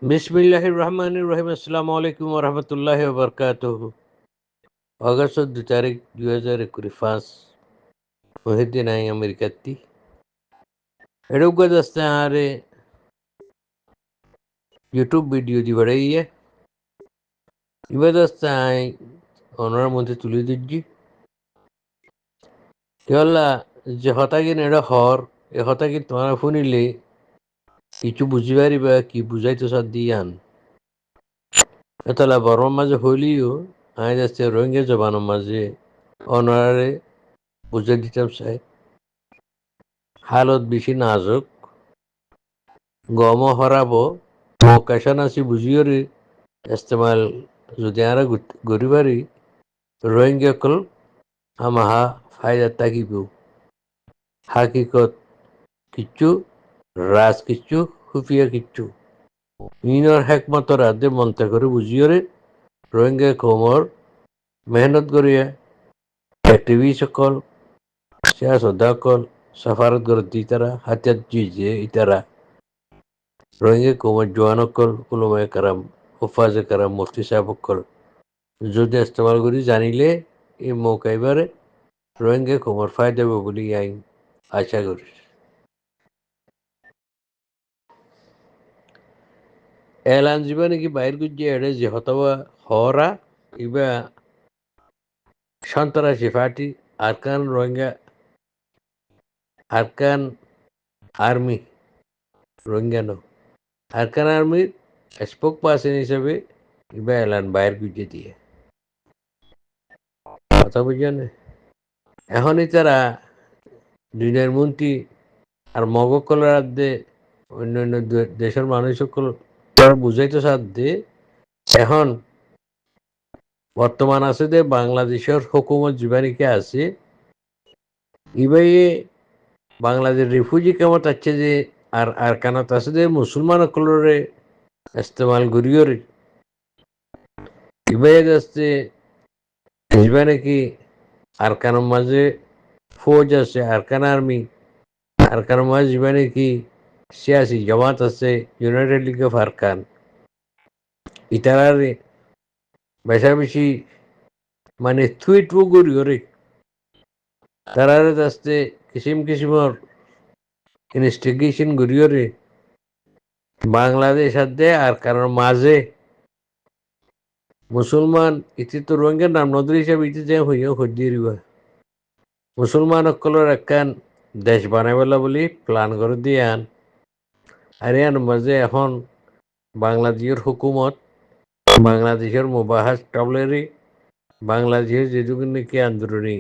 বিসমিল্লাহির রহমানির রহিম। আসসালামু আলাইকুম ওরহমতুল্লাহি ওবরকাতুহু। অগস্ট 2 তারিখ 2025 মহিদ্দিন আই আমেরিকাতি ಎಡುಗ ದಸ್ತೆ ಆರೆ ಯೂಟ್ಯೂಬ್ ভিডিও দি বড়াইয়ে ইবে দস্তে আই ওনার মধ্যে তুলে দিচ্ছি কেলা যে হতাগিন এটা হর এ হতাগিন তোমার শুনিলে কিছু বুঝিবারি বা কি বুঝাইতো সার দিয়ান এতলা বড় মাঝে হইলিও আই দস্তে রোহিঙ্গা জবানের মাঝে ওনারে বুঝাই দিতাম চাই হালত বেশি নাজুক গম হরাবো মকাশান আছি বুঝিওরে ইস্তেমাল যদি আরা গরিবারি রোহিঙ্গা কল আমাহা ফায়দা তাকিব হাকিকত কিচ্ছু রাজ কিচ্ছু খুফিয়া কিচ্ছু ইনর হেকমতর আদে মন্তা করে বুঝিওরে রোহিঙ্গা কোমর মেহনত করিয়া অ্যাক্টিভিস্ট সকল সিয়াসদা কল সাফারত করে দিতারা হাতিয়াত জিজে ইতারা রোহিঙ্গা কোমর জোয়ানকল উলমায়ে কারাম হুফাজে কারাম মুফতি সাহেবকল যদি ইস্তেমাল করি জানিলে এই মৌকাইবারে রোহিঙ্গা কোমর ফায়দা হবে বলে আই আশা করি এলান জীবনে কি বাইর গুজে এড়ে যে হতবা হরা ইবা সন্ত্রাসী party Arakan Rohingya Arakan army Rohingya নো আরকান আর্মির স্পোক পার্সন হিসেবে ইবা এলান বাইর গুজে দিয়ে কথা বুঝেন এখনই তারা দুনিয়ার মন্ত্রী আর মগকলের আদে অন্যান্য দেশের মানুষ সকল বুঝাইতে সাধ্যে এখন বর্তমান আছে যে বাংলাদেশের হুকুমত জীবানিকে আছে ইবাই বাংলাদেশ রিফিউজি কেমন আছে যে আর আর কানাত আছে যে মুসলমান সকলরে ইস্তেমাল করিওর ইবাই আছে জীবানে কি আর কানের মাঝে ফৌজ আছে আরকান আর্মি আরকান মাঝে জীবানে কি সিয়াসি জামাত আছে ইউনাইটেড লিগ অফ আরকান ইতারারে বেশাবেশি মানে থুইটু করি ওরে তারারে দাস্তে কিসিম কিসিমর ইনভেস্টিগেশন করি ওরে বাংলাদেশ আদে আর কারণ মাঝে মুসলমান ইতি তো রোহিঙ্গার নাম নদী হিসাবে ইতি যে হইয়া হদ্দিয়ে দিবা মুসলমান অকলর একখান দেশ বানাইবেলা বলি প্ল্যান করে দিয়ে আন আর ইয়ান মাঝে এখন বাংলাদেশের হুকুমত বাংলাদেশের মুবাহাস টবলেরি বাংলাদেশের যেটুকু নাকি আন্দোলনী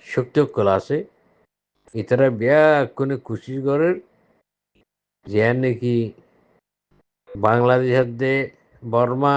শক্তি অকল আছে ইতারা বিয়া কোনো খুশি করে যে নাকি বাংলাদেশের দে বর্মা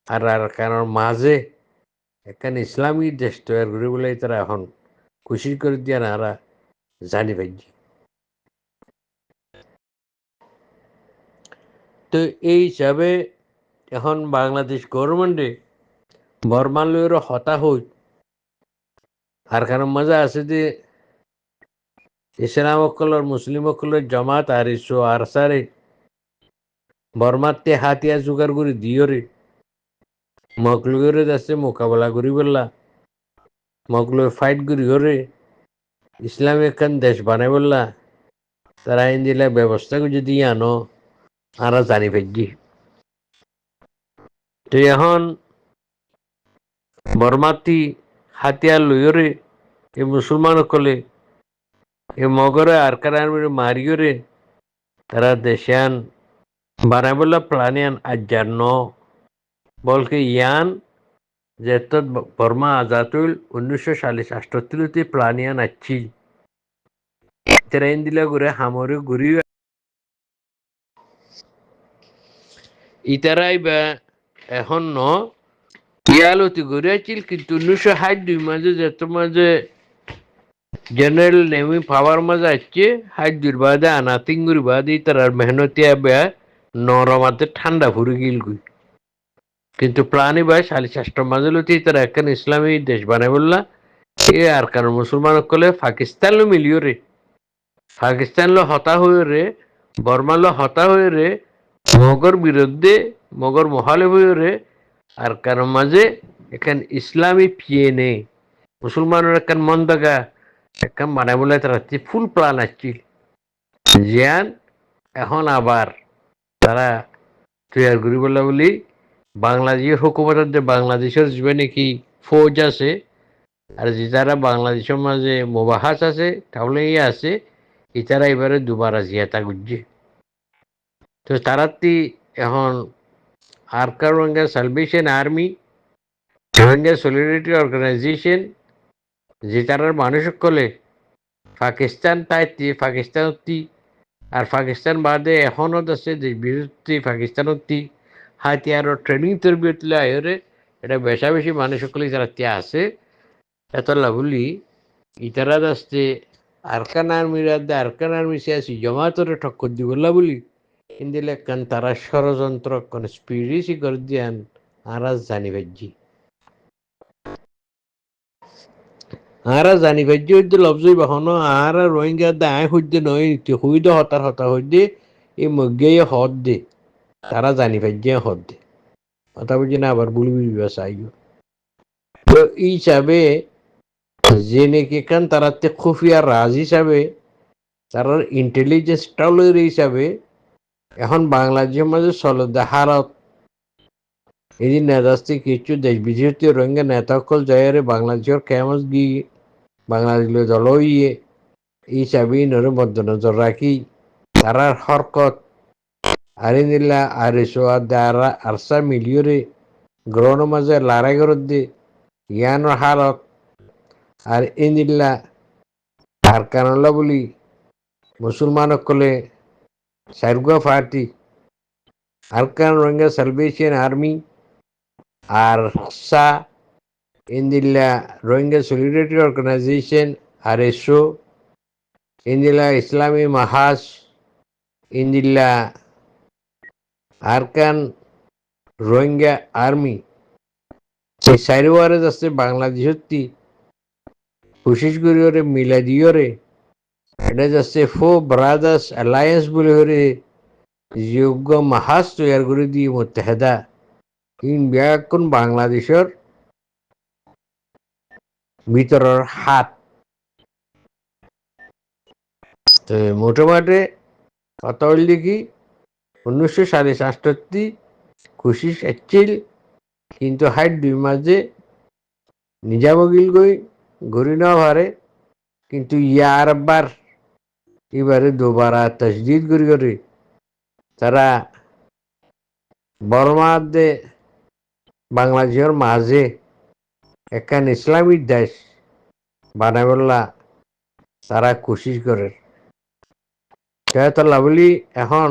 আর আর কারণ মাঝে একখান ইসলামী দেশ তৈরি করে বলে তারা এখন খুশি করে দিয়ে না আর জানি পাইছি তো এই হিসাবে এখন বাংলাদেশ গভর্নমেন্টে বর্মার লইয়েরও হতা হই আর কারণ মজা আছে যে ইসলাম অকলর মুসলিম অকলের জমাত আর ইসো আর সারে বর্মাতে হাতিয়া জোগাড় করে দিওরে মকলুগের আছে মোকাবেলা করি বললা মকলুর ফাইট করি ওরে ইসলামী একখান দেশ বানাই বললা তারা আইন দিলে ব্যবস্থা করে যদি আনো আরা জানি ফেলছি তো এখন বর্মাতি হাতিয়ার লইরে এই মুসলমান কলে এই মগরে আরকান আর্মির মারিওরে তারা দেশান বানাই বললা প্লানিয়ান আজার ন বলকে ইয়ান যে বর্মা আজাদ হইল 1948 প্লানিয়ান আছি ট্রেন দিলে ঘুরে হামরে ঘুরি ইতারাই বা এখন ন ইয়ালতি ঘুরে আছিল কিন্তু 1962 মাঝে যেত মাঝে জেনারেল নেভি পাওয়ার মাঝে আসছে 62 বাদে আনাতিঙ্গুর বাদে তার মেহনতিয়া বে নরমাতে ঠান্ডা ফুরে গিল গুই কিন্তু প্লানি ভাই 48 মাঝে লতি তার একখান ইসলামী দেশ বানাই বললা এ আর কারণ মুসলমান কলে পাকিস্তান লো মিলিও রে পাকিস্তান লো হতা হয়ে রে বর্মা লো হতা হয়ে রে মগর বিরুদ্ধে মগর মহালভরে আর কার মাঝে এখান ইসলামী পিয়ে নেই মুসলমানের এখান মন্দগা এখান বানাই বলে তারা ফুল প্ল্যান আসছিল জিয়ান এখন আবার তারা তৈয়ার করি বলে বলি বাংলাদেশের হুকুমতের যে বাংলাদেশের যে নাকি ফৌজ আছে আর যে যারা বাংলাদেশের মাঝে মোবাহাস আছে তাহলে আছে ইতারা এবারে দুবার জিয়াতা গুজছে তো তারাতি এখন Arakan Rohingya Salvation Army Rohingya Solidarity Organisation যে তারার মানুষ সকলে পাকিস্তান তাইতি পাকিস্তান আর পাকিস্তান বাদে এখনও আছে দেশ বিরোধী পাকিস্তানতি হাতিয়ার ট্রেনিং তরবিয়ত আয়রে এটা বেশা বেশি মানুষ সকলে যারা তিয়া আছে এত লাভলি ইতারা আসতে আরকান আর্মি সে আসি জমাতরে ঠক্কর দিবলা বলি ইন্দিলে কান তারা ষড়যন্ত্র কনস্পিরেসি করে দিয়ান আরাজ জানি ভাজ্জি আরা জানি ভাজ্জি হইতে লফজই বাহনো আর রোহিঙ্গা দায় হইতে নয় হইদ হতার হতা হইতে এই মগে হদ দে তারা জানি ভাজ্জি হদ দে কথা বুঝি না আবার বুলবি চাইও তো এই হিসাবে যে নাকি কান তারাতে খুফিয়া রাজ হিসাবে তারার ইন্টেলিজেন্সটাও লইর হিসাবে এখন বাংলাদেশের মাঝে সলদা হারত এই নেতাস্তি কিছু দেশ বিদেশী রোহিঙ্গা নেতা সকল যায় বাংলাদেশের কেমন গিয়ে বাংলাদেশ দল ইয়ে হিসাবে নরে মধ্য নজর রাখি তারার হরকত আরিনিল্লা আরিসো দ্বারা আরসা মিলিয়রে গ্রহণ মাঝে লড়াই করে দে ইয়ানোর হালত আর ইনিল্লা আর কানলা বলি মুসলমান সকলে সাইরগুয়া party Arakan Rohingya Salvation Army আর সা ইন্দিল্লা রোহিঙ্গা সলিডারিটি অর্গানাইজেশন আরএসও ইন্দিল্লা ইসলামী মাহাস ইন্দিল্লা আরকান রোহিঙ্গা আর্মি এই সাইরওয়ারে আছে বাংলাদেশি কোশিশ করি মিলা দিয়রে এটা যাচ্ছে ফো ব্রাদার্স অ্যালায়েন্স বলে হরে যোগ্য মাহাস তৈয়ার করে দিয়ে মুত্তাহিদা ইন ব্যাকুন বাংলাদেশের ভিতরের হাত তো মোটামুটি কথা বললি কি 1967 কোশিশ এচ্ছিল কিন্তু হাইট 2 মাসে নিজামগিল গই ঘুরি না পারে কিন্তু ইয়ার বার এবারে দুবারা তসদিদ করি তারা বর্মাদে বাংলাদেশের মাঝে একখান ইসলামিক দেশ বানাবল্লা তারা কোশিশ করে লাভলি এখন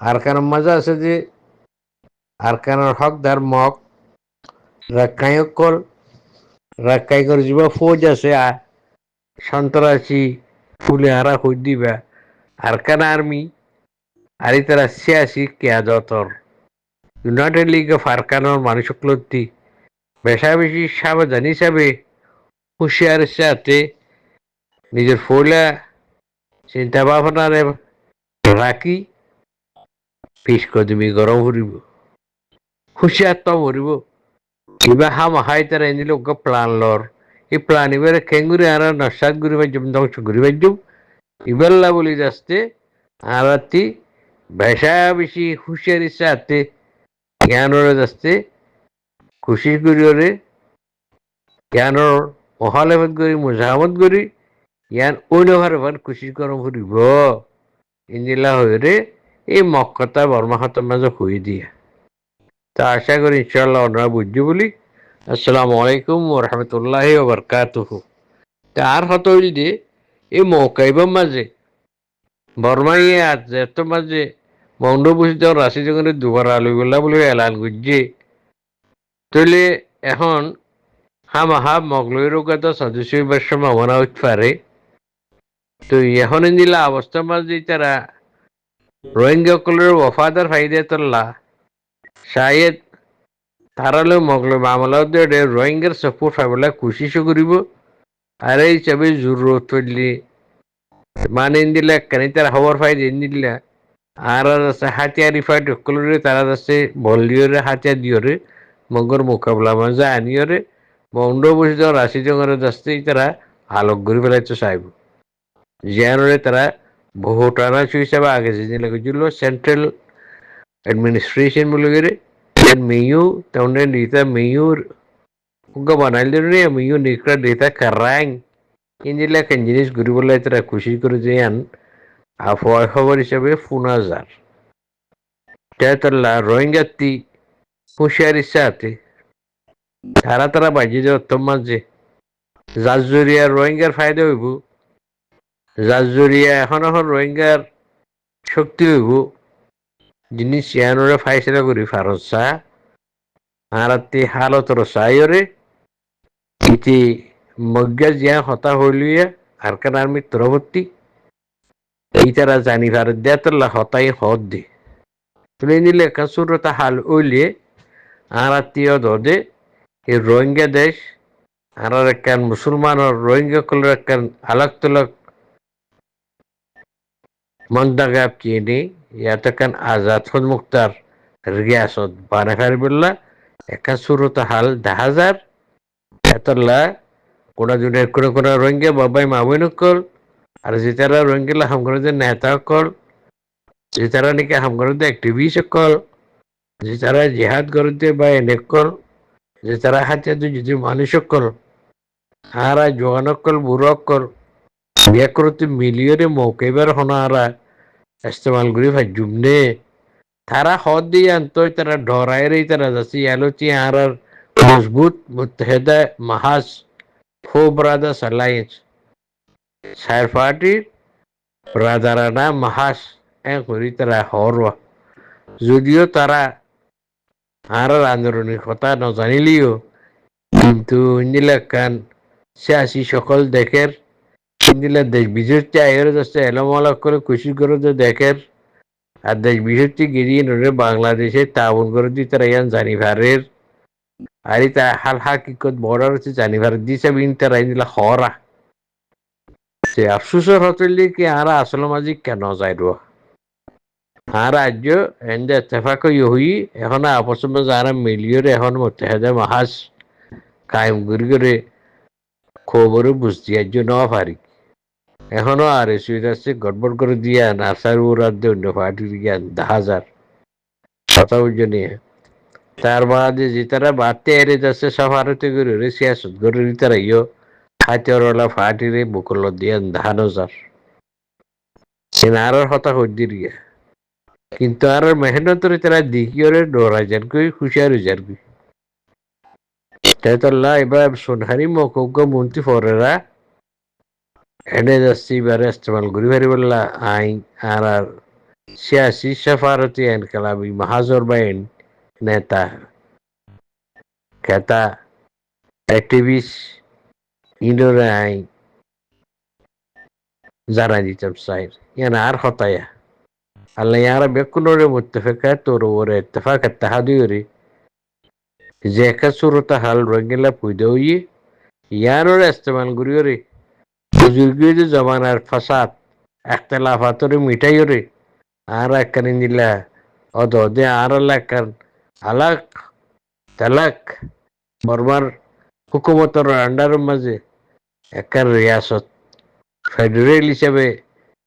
আরকানের মাঝে আছে যে আরকানের হকদার মগ রাক্কাই করে যুব ফৌজ আছে সন্ত্রাসী ফুলে হারা হই দিবা আরকান আর্মি আর তারা সিয়াসি কেয়াদতর ইউনাইটেড লিগ অফ আরকানের মানুষ সকলতি বেশা বেশি সাবধান হিসাবে হুঁশিয়ার সাথে নিজের ফৌলা চিন্তা ভাবনারে রাখি পিস কদমি গরম হরিব হুঁশিয়ার তো মরিব কিবা হাই তারা এনিল প্লান লর এই প্লান এবারে খেঙ্গুরি আর নসাদ গুড়ি বাজ্যম ধ্বংস গুড়ি বাজ্যম ইবেল্লা বলি যাচ্ছে আরাতি ভেসা বেশি হুঁশিয়ারি সাথে জ্ঞানরে যাচ্ছে খুশি করিওরে জ্ঞানর মহালেমত করি মুজাহামত করি জ্ঞান অন্যভাবে খুশি গরম ফুরিব ইন্দিলা হয়ে এই মক্কতা বর্মা হাতের মাঝে হয়ে দিয়া তা আশা করি ইনশাআল্লাহ ওনারা বুঝছি বলি আসসালামু আলাইকুম ওরহামতুল্লাহ ওবরকাতুহু তার হত হইল যে এই মৌকাইবার মাঝে বর্মাইয়ে আজ এত মাঝে মৌন্ড বসিত রাশি যখন দুবার আলু গোল্লা বলে এলান গুজছে তাহলে এখন হামাহা মগলই রোগাত সদস্য সম্ভাবনা হইতে পারে তো এখন দিলা অবস্থা মাঝে তারা রোহিঙ্গা সকলের ওফাদার ফাইদে তোল্লা শায়দ তারালে মগল মামলা রোহিঙ্গার সাপোর্ট পাইবলে কোশিশও করিব আর এই হিসাবে জরুরত পড়লে মানে দিলে একখানি তার খবর পাই দিন দিলা আর আছে হাতিয়ার রিফাইট সকলরে তারা আছে বলিওরে হাতিয়ার দিওরে মগর মোকাবলা মাঝে আনিওরে বন্ড বসিত রাশি জঙ্গরে যাচ্ছে তারা আলোক ঘুরে ফেলাইতে চাইব জিয়ানরে তারা ভোটার হিসাবে আগে যেদিন লেগেছিল সেন্ট্রাল অ্যাডমিনিস্ট্রেশন বলে গেলে মেয়ু তেমন নিতা মেয়ুর uga banaldirne miyu nikra data karang injila kan jinis guru bola tara খুশি করে যেয়ান আফওয়া খবর হিসাবে ফুনাজার তেতলা রোহিঙ্গাতি হুশিয়ারির সাথে তারা তারা বাজি যে উত্তম মাঝে জাজুরিয়া রোহিঙ্গার ফায়দা হইব জাজুরিয়া এখন এখন রোহিঙ্গার শক্তি হইব জিনিস ইয়ানোরে ফাইসলা করি ফারসা আরাতি হালতর সায়রে ইতি মগ্গা জিয়া হতা হইলিয়া আরকান আর্মি তরবর্তী এই তারা জানি ভারত দেয়াতল্লা হতাই হদ দে তুলে নিলে কাসুরতা হাল ওইলে আর আত্মীয় দে এই রোহিঙ্গা দেশ আর একখান মুসলমান রোহিঙ্গা কলের একখান আলাক তলক মন্দাগাব চিনি ইয়াতকান আজাদ হদ মুক্তার রিয়াসত বানাফার বললা একা সুরতা হাল 10,000 এতলা কোনা জুনের কোনা রোহিঙ্গা বাবাই মাবইন কল আর যেতারা রোহিঙ্গা হামগরদের নেতা কল যেতারা নাকি হামগরদের অ্যাক্টিভিস্ট কল যেতারা জিহাদ করতে বা এনে কল যেতারা হাতে যদি মানুষ কল আরা জোয়ান কল বুড়ো কল বিয়া করতে মিলিয়নে মৌকেবার হনারা ইস্তেমাল করি ভাজুমনে তারা হদ দিয়ে আনতো তারা ডরায় তারা যাচ্ছে আলোচি আর মজবুত মুত্তাহিদা মাহাজ ফো ব্রাদার্স অ্যালায়েন্স সার পার্টির ব্রাদারানা মাহাস করি তারা হরওয়া যদিও তারা আর আন্দোলনের কথা নজানিলিও কিন্তু ইন্দিলা কান সিয়াসি সকল দেখের ইন্দিলা দেশ বিজয়টি আয়ের যাচ্ছে এলোমালা করে খুশি করে যে দেখের আর দেশ বিজয়টি গিরিয়ে নড়ে বাংলাদেশে তাবন করে দি তারা ইয়ান জানিভারের আর তা হাল হাকিকত বর্ডার হচ্ছে জানিভার দিছে বিন তারা ইন্দিলা হরা সে আফসোসের হতলি কি আরা আসল মাঝি কেন যায় রো আর রাজ্য এন্ডে ইত্তেফাক হই এখন আপস মাঝে আরা মিলিয়র এখন মুত্তাহিদা মাহাজ কায়েম করে খবরে বুঝতে আজ ন পারি এখনো আর এসে আছে গড়বড় করে দিয়া নার্সার রাজ্যে অন্য পার্টির জ্ঞান 10,000 কথা বুঝে নিয়ে তার বাদে যে তারা বাড়তে এড়ে যাচ্ছে সব আরতে করে সিয়াসত করে তারা ইয়ে হাতিয়ারওয়ালা ফাটিরে বুকল দিয়ে 10,000 আর হতা হদ্দি রিয়া কিন্তু আর মেহনতরে তারা দিকিওরে 9,000 কই খুশিয়ার হাজার কই তাই তো আল্লাহ এবার সোনহারি মকৌক মন্ত্রী ফরেরা এনে যাচ্ছি এবারে ইস্তেমাল করি ভারি বললা আইন আর আর সিয়াসি সফারতি আইন কালামি মাহাজর বাইন নেতা খেতা অ্যাক্টিভিস্ট ইন্ডোরে আইন জানা দিতাম সাইর ইয়ান আর হতায়া আল্লাহ ইয়ারা বেকুনরে মুত্তাফিকা তোর ওরে ইত্তেফাক আত্তাহাদিয়রি যে একা সুরতা হাল রঙ্গিলা পুইদৌই ইয়ানোরে ইস্তেমাল করিয়রে বুজুর্গীর জমানার ফাসাদ এখতলাফাতরে মিটাইয়রে আর একখানি দিলা অদে আর এলাকার আলাক তালাক বর্মার হুকুমতর আন্ডারের মাঝে একার রিয়াসত ফেডারেল হিসাবে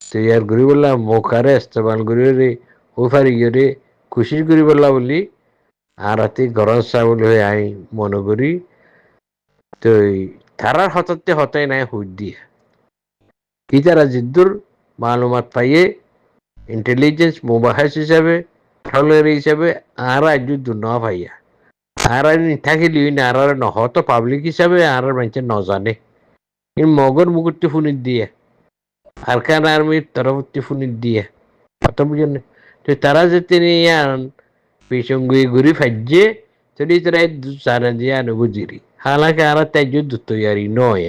তৈয়ার করি বললাম মোকারে ইস্তেমাল করিয়রে উফারিয়রে খুশি করি বললা বলি আর হাতে গরম চাউল হয়ে আই মনে করি তো তারার হতাতে হতাই নাই হুদ দিয়া কি তারা জিদ্দুর মালুমাত পাইয়ে ইন্টেলিজেন্স মুবাহাস হিসাবে ঠলের হিসাবে আর যুদ্ধ ন পাইয়া আর থাকিলি আর নহত পাবলিক হিসাবে আর মানুষের ন জানে কিন্তু মগর মুকুটটি ফুনিত দিয়ে আরকান আর্মির তরফটি ফুনিত দিয়ে কথা বুঝেন তো তারা যে তিনি ইয়ান পেশঙ্গুই ঘুরি ফাইজে তৈরি তারা জানা দিয়ে বুঝিরি হালাকে আর তাই যুদ্ধ তৈয়ারি নয়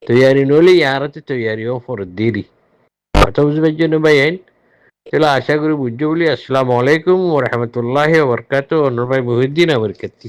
তৈয়ারি নলে ইয়ারাতে তৈয়ারিও ফর দিরি কথা বুঝবার জন্য ভাই আইন চলো আশা করি বুঝছো বলি আসসালামু আলাইকুম ওয়া রাহমাতুল্লাহি ওয়া বারাকাতুহু। অন্য ভাই মহিউদ্দিন বরকতি।